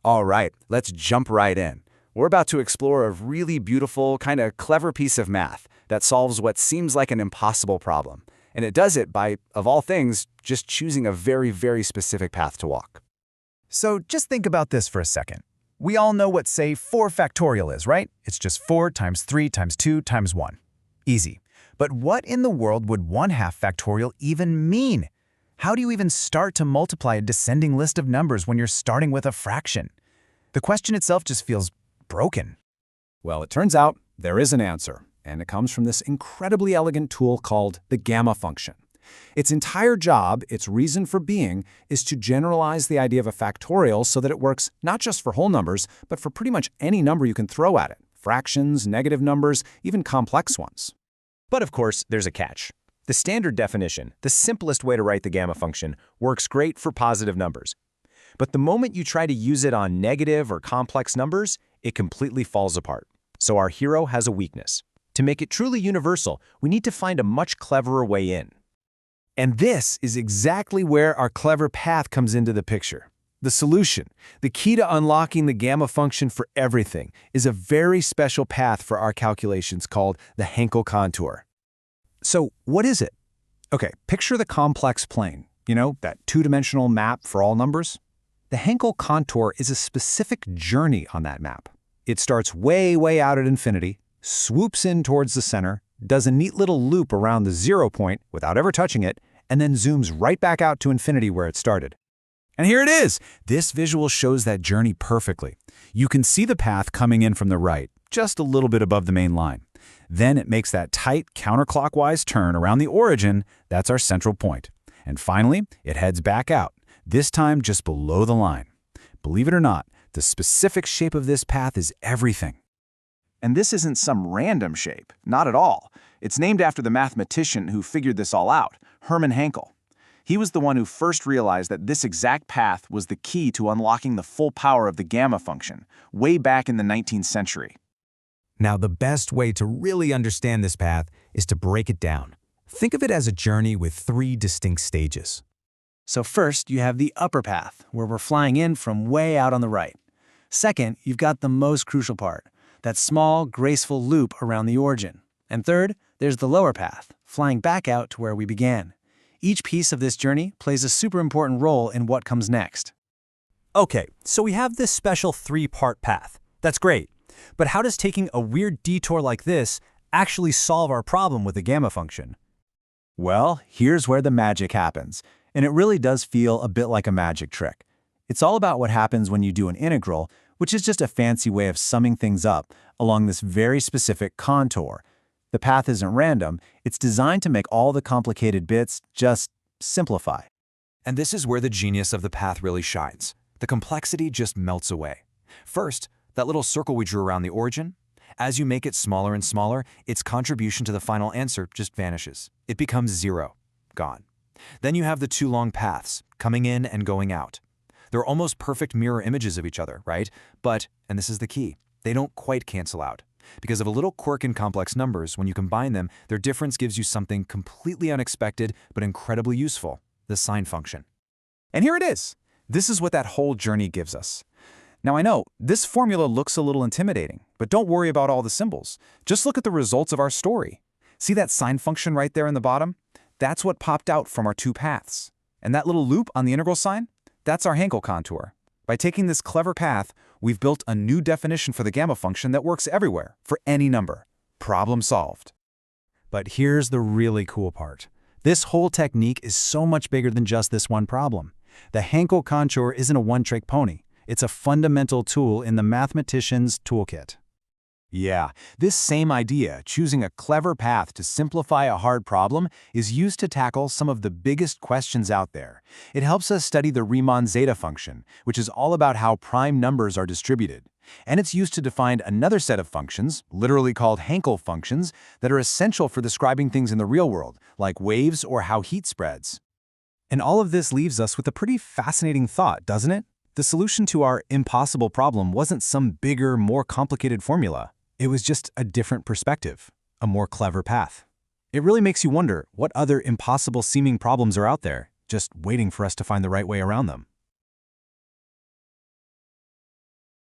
All right, let's jump right in. We're about to explore a really beautiful, kind of clever piece of math that solves what seems like an impossible problem. And it does it by, of all things, just choosing a very, very specific path to walk. So just think about this for a second. We all know what, say, 4 factorial is, right? It's just 4 times 3 times 2 times 1. Easy. But what in the world would 1/2 factorial even mean? How do you even start to multiply a descending list of numbers when you're starting with a fraction? The question itself just feels broken. Well, it turns out there is an answer, and it comes from this incredibly elegant tool called the gamma function. Its entire job, its reason for being, is to generalize the idea of a factorial so that it works not just for whole numbers, but for pretty much any number you can throw at it. Fractions, negative numbers, even complex ones. But of course, there's a catch. The standard definition, the simplest way to write the gamma function, works great for positive numbers. But the moment you try to use it on negative or complex numbers, it completely falls apart. So our hero has a weakness. To make it truly universal, we need to find a much cleverer way in. And this is exactly where our clever path comes into the picture. The solution, the key to unlocking the gamma function for everything, is a very special path for our calculations called the Hankel Contour. So what is it? Okay, picture the complex plane, that two-dimensional map for all numbers. The Hankel Contour is a specific journey on that map. It starts way, way out at infinity, swoops in towards the center, does a neat little loop around the 0 point without ever touching it, and then zooms right back out to infinity where it started. And here it is! This visual shows that journey perfectly. You can see the path coming in from the right, just a little bit above the main line. Then it makes that tight counterclockwise turn around the origin, that's our central point. And finally, it heads back out, this time just below the line. Believe it or not, the specific shape of this path is everything. And this isn't some random shape, not at all. It's named after the mathematician who figured this all out, Hermann Hankel. He was the one who first realized that this exact path was the key to unlocking the full power of the gamma function, way back in the 19th century. Now, the best way to really understand this path is to break it down. Think of it as a journey with 3 distinct stages. So first, you have the upper path, where we're flying in from way out on the right. Second, you've got the most crucial part, that small, graceful loop around the origin. And third, there's the lower path, flying back out to where we began. Each piece of this journey plays a super important role in what comes next. Okay, so we have this special 3-part path. That's great. But how does taking a weird detour like this actually solve our problem with the gamma function? Well, here's where the magic happens. And it really does feel a bit like a magic trick. It's all about what happens when you do an integral, which is just a fancy way of summing things up along this very specific contour. The path isn't random, it's designed to make all the complicated bits just simplify. And this is where the genius of the path really shines. The complexity just melts away. First, that little circle we drew around the origin, as you make it smaller and smaller, its contribution to the final answer just vanishes. It becomes 0, gone. Then you have the 2 long paths, coming in and going out. They're almost perfect mirror images of each other, right? But, and this is the key, they don't quite cancel out. Because of a little quirk in complex numbers, when you combine them, their difference gives you something completely unexpected but incredibly useful, the sine function. And here it is. This is what that whole journey gives us. Now I know, this formula looks a little intimidating, but don't worry about all the symbols. Just look at the results of our story. See that sine function right there in the bottom? That's what popped out from our 2 paths. And that little loop on the integral sign? That's our Hankel contour. By taking this clever path, we've built a new definition for the gamma function that works everywhere, for any number. Problem solved. But here's the really cool part. This whole technique is so much bigger than just this one problem. The Hankel Contour isn't a one-trick pony. It's a fundamental tool in the mathematician's toolkit. Yeah, this same idea, choosing a clever path to simplify a hard problem, is used to tackle some of the biggest questions out there. It helps us study the Riemann zeta function, which is all about how prime numbers are distributed. And it's used to define another set of functions, literally called Hankel functions, that are essential for describing things in the real world, like waves or how heat spreads. And all of this leaves us with a pretty fascinating thought, doesn't it? The solution to our impossible problem wasn't some bigger, more complicated formula. It was just a different perspective, a more clever path. It really makes you wonder what other impossible-seeming problems are out there, just waiting for us to find the right way around them.